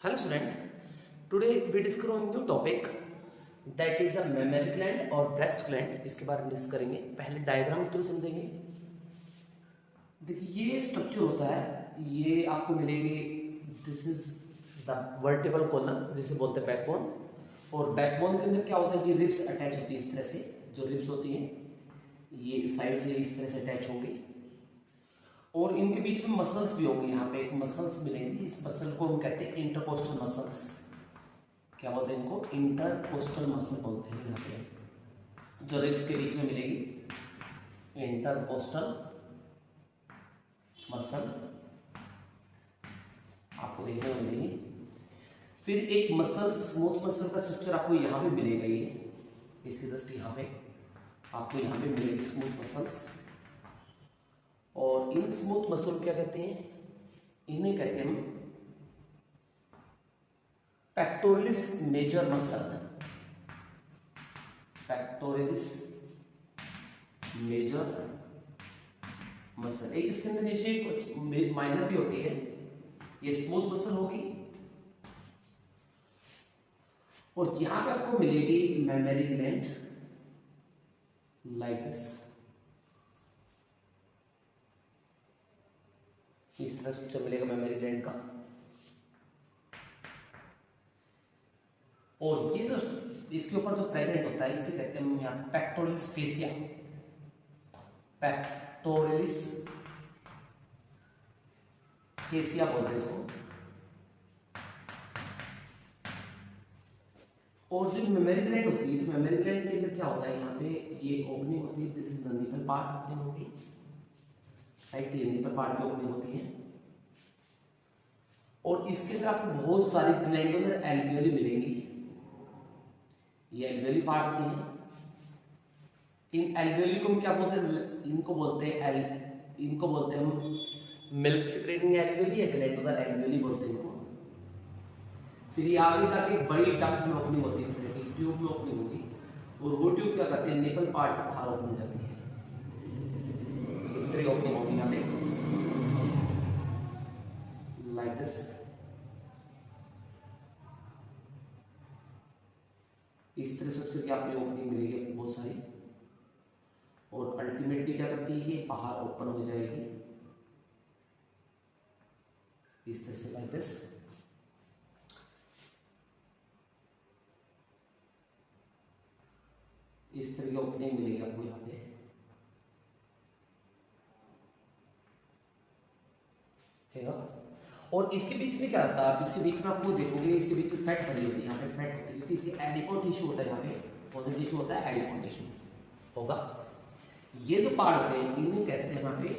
Hello student, today we discuss on new topic that is the mammary gland और breast gland। इसके बारे में discuss करेंगे। पहले डायग्राम के थ्रू समझेंगे। देखिए ये स्ट्रक्चर होता है, ये आपको मिलेगी। This is the vertebral column जिसे बोलते हैं बैकबोन। और बैकबोन के अंदर क्या होता है, ये रिब्स अटैच होती है इस तरह से। जो रिब्स होती हैं ये साइड से इस तरह से अटैच होंगी और इनके बीच में मसल्स भी होंगे। यहाँ पे एक मसल्स मिलेंगी। इस मसल को हम कहते हैं इंटरकोस्टल मसल्स। क्या बोलते हैं इनको? इंटरकोस्टल मसल बोलते हैं। यहाँ पे जो रिब्स के बीच में मिलेगी इंटरकोस्टल मसल आपको देखने को मिलेगी। फिर एक मसल, स्मूथ मसल का स्ट्रक्चर आपको यहाँ पे मिलेगा। ये इसके जस्ट यहाँ पे आपको यहाँ पे मिलेगी स्मूथ मसल्स। और इन स्मूथ मसल क्या कहते हैं? इन्हें कहते हैं हम pectoralis major muscle. Pectoralis major muscle. एक इसके अंदर नीचे माइनर भी होती है, ये स्मूथ मसल होगी। और यहां पे आपको मिलेगी मेमोरी ग्लैंड लाइक दिस। इस तरह स्ट्रक्चर मिलेगा मेमोरी ग्लैंड का। और ये जो इसके ऊपर जो प्रेजेंट होता है इसे कहते हैं हम यहाँ पेक्टोरलिस फेसिया। पेक्टोरलिस फेसिया बोलते हैं इसको। और जो मेमोरी ग्लैंड होती है, इस मेमोरी ग्लैंड के अंदर क्या होता है, यहाँ पे ये ओपनिंग होती है। This is the nipple part opening होगी, राइट। ये निपल पार्ट की ओपनिंग होती है। और इसके अंदर आपको बहुत सारी ग्लैंडुलर एल्वियोली मिलेंगी। ये एल्वियोली पार्ट होती है। इन एल्वियोली को हम क्या बोलते हैं? इनको बोलते हैं हम मिल्क सिक्रेटिंग एल्वियोली या ग्लैंडुलर एल्वियोली बोलते हैं इनको। फिर ये आगे जाके एक बड़ी डक्ट में ओपनिंग होती है, इस तरह की ट्यूब में ओपनिंग होगी। और वो ट्यूब क्या करती है, निपल पार्ट से बाहर ओपन हो जाती है। इस तरह की ओपनिंग होगी यहाँ पे लाइक दिस। इस तरह से क्या आपको ओपनिंग मिलेगी आपको बहुत सारी। और अल्टीमेटली क्या करती है, ये बाहर ओपन हो जाएगी इस तरह से लाइक दिस। इस तरह की ओपनिंग मिलेगी आपको यहाँ पे। ठीक है। और इसके बीच में क्या होता है, आप इसके बीच में आपको देखोगे इसके बीच में फैट भरी होती है। यहाँ पे फैट होती है क्योंकि इसके एडिपो टिश्यू होता है। यहाँ पे कौन सा टिश्यू होता है? एडिपो टिश्यू होगा। ये जो पार्ट होते हैं इन्हें कहते हैं यहाँ पे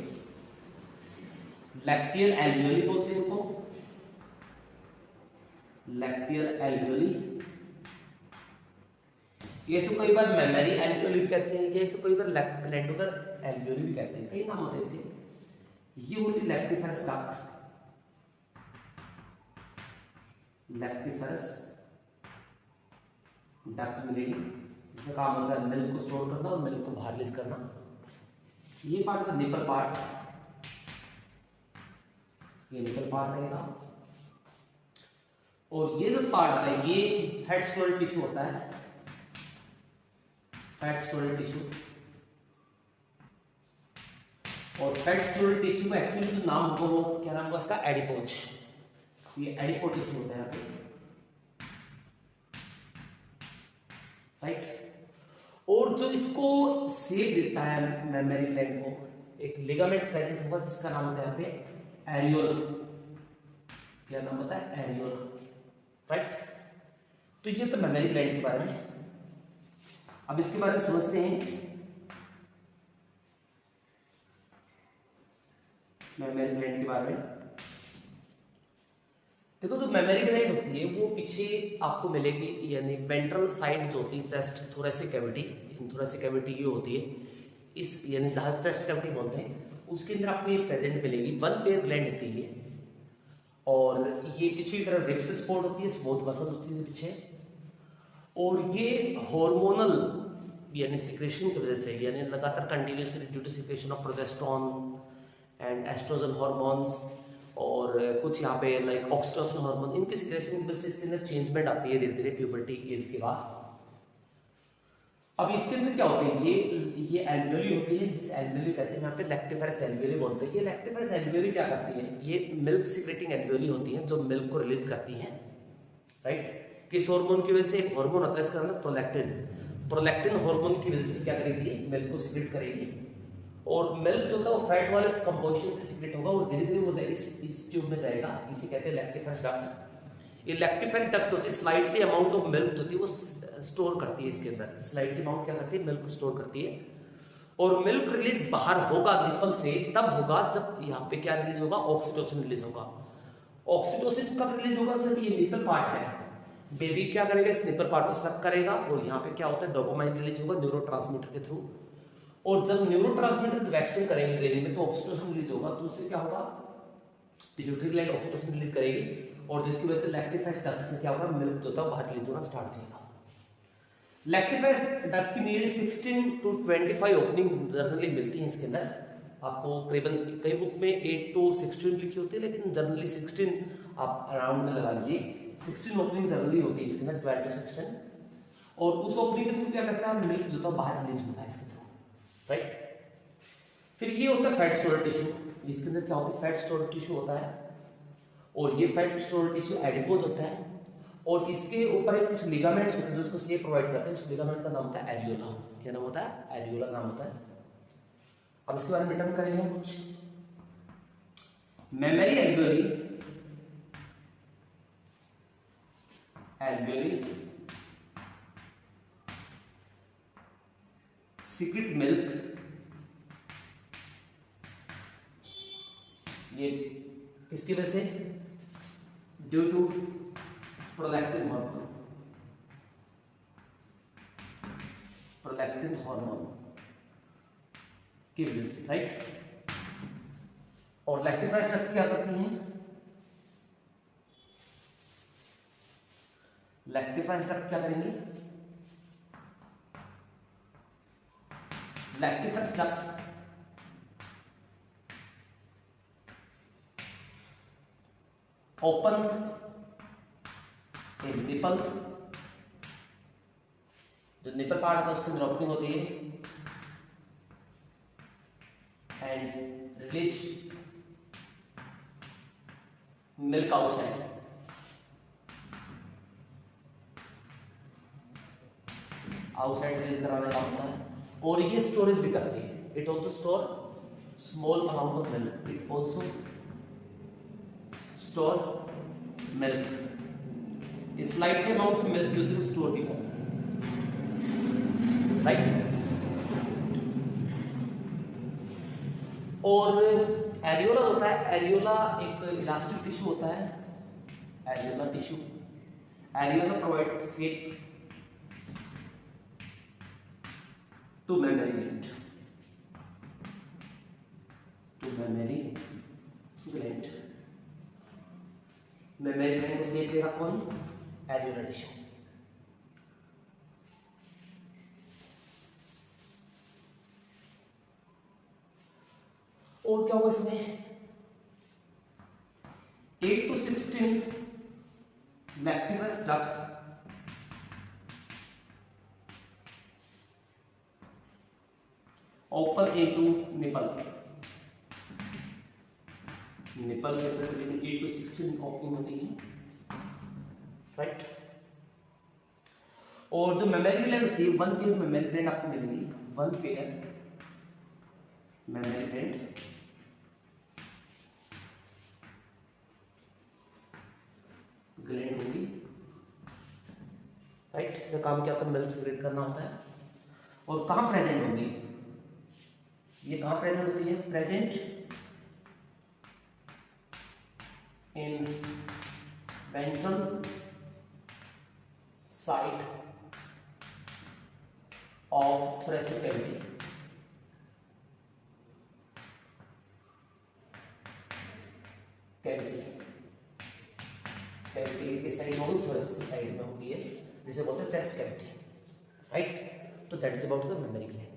लैक्टियल एल्वियोली बोलते हैं इनको। Lacteal alveoli. ये इसको कई बार मेमोरी एल्वियोली भी कहते हैं, ये इसको कई बार ग्लैंडुलर एल्वियोली भी कहते हैं। कई नाम होते हैं इसके। ये होती है लैक्टिफरस डक्ट। लैक्टिफरस डक्ट मिलेगी जिसका काम होता है मिल्क को स्टोर करना और मिल्क को बाहर रिलीज करना। ये पार्ट का निपल पार्ट, ये निपल पार्ट रहेगा। और ये जो पार्ट है ये फैट स्टोरेज टिश्यू होता है। Fat storage tissue. और फैट स्टोरेज टिश्यू का एक्चुअली जो नाम होगा वो क्या नाम होगा इसका? एडिपोज। ये एडिपो टिश्यू होता है यहाँ पे, राइट। और जो इसको शेप देता है मेमोरी ग्लैंड को, एक लिगामेंट प्रेजेंट होगा जिसका नाम होता है यहाँ पे एरियोला। क्या नाम होता है? Areola, right. तो ये तो मेमोरी ग्लैंड के बारे में। अब इसके बारे में समझते हैं मेमोरी ग्लैंड के बारे में। देखो जो मेमोरी ग्लैंड होती है वो पीछे आपको मिलेगी, यानी वेंट्रल साइड जो होती है chest thoracic cavity. Thoracic cavity ये होती है इस, यानी जहाँ चेस्ट कैविटी बोलते हैं उसके अंदर आपको ये प्रेजेंट मिलेगी। वन पेयर ग्लैंड होती है और ये पीछे की तरफ रिब्स सपोर्ट होती है, स्मूथ मसल होती है पीछे। और ये हार्मोनल यानी सिक्रेशन की वजह से, यानी लगातार continuously due to secretion of progesterone and estrogen hormones और और कुछ यहाँ पे लाइक ऑक्सीटोसिन हार्मोन, इनकी सिक्रेशन की वजह से इसके अंदर चेंजमेंट आती है धीरे धीरे प्यूबर्टी एज के बाद। अब इसके अंदर क्या होते हैं, ये एल्वियोली होती है, जिस एल्वियोली कहते हैं यहाँ पे लैक्टिफेरस एल्वियोली बोलते हैं। ये लैक्टिफेरस एल्वियोली क्या करती है, ये मिल्क सिक्रेटिंग एल्वियोली होती है जो मिल्क को रिलीज करती हैं, राइट। किस हार्मोन की वजह से, एक हार्मोन होता है इसका नाम प्रोलैक्टिन, प्रोलैक्टिन हार्मोन की वजह से क्या करेगी, मिल्क को सिक्रेट करेगी, और मिल्क जो होता है वो फैट वाले कंपोजिशन से सिक्रेट होगा और धीरे धीरे वो इस ट्यूब में जाएगा, इसे कहते हैं लैक्टिफेरस डक्ट। ये लैक्टिफेरस डक्ट होती है, स्लाइटली अमाउंट ऑफ मिल्क जो होती है वो स्टोर करती है इसके अंदर, स्लाइटली अमाउंट क्या करती है, मिल्क स्टोर करती है। और मिल्क रिलीज बाहर होगा निपल से तब होगा जब यहाँ पे क्या रिलीज होगा, ऑक्सीटोसिन रिलीज होगा। ऑक्सीटोसिन कब रिलीज होगा, जब ये निपल पार्ट है, बेबी क्या करेगा, इस निपल पार्ट को सक करेगा और यहाँ पे क्या होता है, डोपामाइन रिलीज होगा न्यूरोट्रांसमीटर के थ्रू। और जब न्यूरोट्रांसमीटर जब एक्शन करेंगे ब्रेन में तो ऑक्सीटोसिन रिलीज होगा, तो उससे क्या होगा, पिट्यूटरी ग्लैंड ऑक्सीटोसिन रिलीज करेगी और जिसकी वजह से लैक्टिफेरस डक्ट से क्या होगा, मिल्क जो था बाहर रिलीज होना स्टार्ट हो जाएगा। लैक्टिफेरस डक्ट की नियरली 16 to 25 ओपनिंग जनरली मिलती हैं इसके अंदर, आपको करीबन कई बुक में 8 to 16 लिखी होती है, लेकिन जनरली 16 आप अराउंड में लगा लीजिए, 16 ओपनिंग जनरली होती है इसके अंदर, 12 to 16। और उस ओपनिंग के थ्रू क्या करता है, मिल्क जो था बाहर रिलीज होता है इसके थ्रू, राइट। फिर ये होता है फैट स्टोरेज टिश्यू, इसके अंदर क्या होता है, फैट स्टोरेज टिश्यू होता है, और ये फैट स्टोरेज टिश्यू एडिपोज होता है, और इसके ऊपर एक कुछ लिगामेंट्स होते हैं जो उसको शेप प्रोवाइड करते हैं, उस लिगामेंट का नाम होता है एरियोला। क्या नाम होता है, एरियोला नाम होता है। अब इसके बारे में टर्न करेंगे कुछ, mammary alveoli, alveoli secrete milk, ये किसकी वजह से, due to prolactin hormone, prolactin hormone की वजह से, राइट। और लैक्टिफेरस डक्ट क्या करती हैं, लैक्टिफेरस डक्ट क्या करेंगे, लैक्टिफेरस डक्ट ओपन निपल, जो निपल पार्ट होता है उसके अंदर ओपनिंग होती है, and release milk outside, outside release कराने का होता है। और ये स्टोरेज भी करती है, it also store small amount of milk, it also store milk, slightly amount of milk जो है स्टोर भी करता है, राइट। और एरियोला होता है, एरियोला एक इलास्टिक टिश्यू होता है, areola tissue, areola provide shape to mammary gland, to mammary gland, mammary gland को शेप देगा कौन, एरियोला टिश्यू। और क्या होगा इसमें, 8 to 16 lactiferous duct open into nipple, nipple के अंदर लेकिन 8 to 16 ओपनिंग होती है, राइट। और जो मेमरी ग्लैंड होती है, वन पेयर मेमरी ग्लैंड आपको मिलेगी, one pair mammary gland, gland होगी, राइट। इसका काम क्या होता है, मिल्क सिक्रेट करना होता है। और कहाँ प्रेजेंट होगी, ये कहाँ प्रेजेंट होती है, present in ventral side of thoracic cavity, cavity cavity की साइड होगी, थोरेसिक साइड में होगी, है जिसे बोलते हैं चेस्ट कैविटी, राइट। तो that is about the mammary gland.